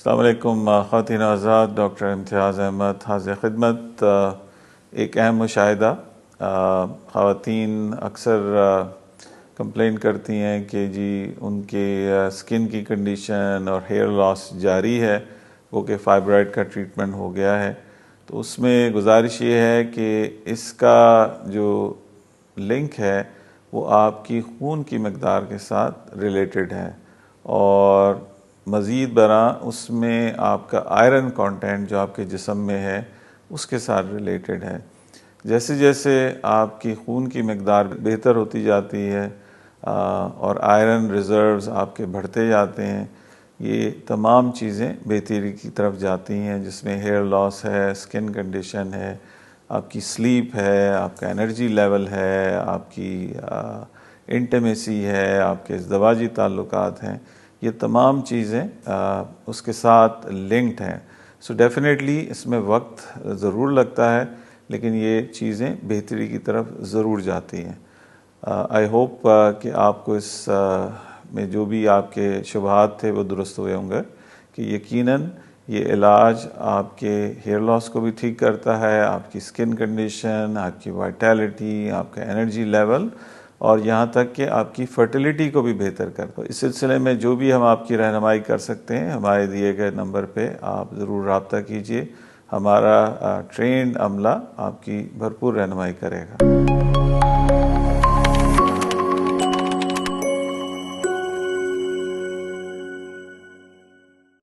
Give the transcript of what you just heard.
السلام علیکم خواتین حضرات، ڈاکٹر امتیاز احمد حاضر خدمت۔ ایک اہم مشاہدہ، خواتین اکثر کمپلین کرتی ہیں کہ جی ان کے سکن کی کنڈیشن اور ہیئر لاس جاری ہے، وہ کہ فائبرائڈ کا ٹریٹمنٹ ہو گیا ہے۔ تو اس میں گزارش یہ ہے کہ اس کا جو لنک ہے وہ آپ کی خون کی مقدار کے ساتھ ریلیٹڈ ہے، اور مزید برآں اس میں آپ کا آئرن کانٹینٹ جو آپ کے جسم میں ہے اس کے ساتھ ریلیٹڈ ہے۔ جیسے جیسے آپ کی خون کی مقدار بہتر ہوتی جاتی ہے اور آئرن ریزروز آپ کے بڑھتے جاتے ہیں، یہ تمام چیزیں بہتری کی طرف جاتی ہیں، جس میں ہیئر لاس ہے، سکن کنڈیشن ہے، آپ کی سلیپ ہے، آپ کا انرجی لیول ہے، آپ کی انٹیمیسی ہے، آپ کے ازدواجی تعلقات ہیں، یہ تمام چیزیں اس کے ساتھ لنکڈ ہیں۔ سو ڈیفینیٹلی اس میں وقت ضرور لگتا ہے، لیکن یہ چیزیں بہتری کی طرف ضرور جاتی ہیں۔ آئی ہوپ کہ آپ کو اس میں جو بھی آپ کے شبہات تھے وہ درست ہوئے ہوں گے، کہ یقیناً یہ علاج آپ کے ہیئر لاس کو بھی ٹھیک کرتا ہے، آپ کی سکن کنڈیشن، آپ کی وائٹیلٹی، آپ کا انرجی لیول، اور یہاں تک کہ آپ کی فرٹیلیٹی کو بھی بہتر کرتا ہے۔ اس سلسلے میں جو بھی ہم آپ کی رہنمائی کر سکتے ہیں، ہمارے دیے گئے نمبر پہ آپ ضرور رابطہ کیجیے۔ ہمارا ٹرینڈ عملہ آپ کی بھرپور رہنمائی کرے گا۔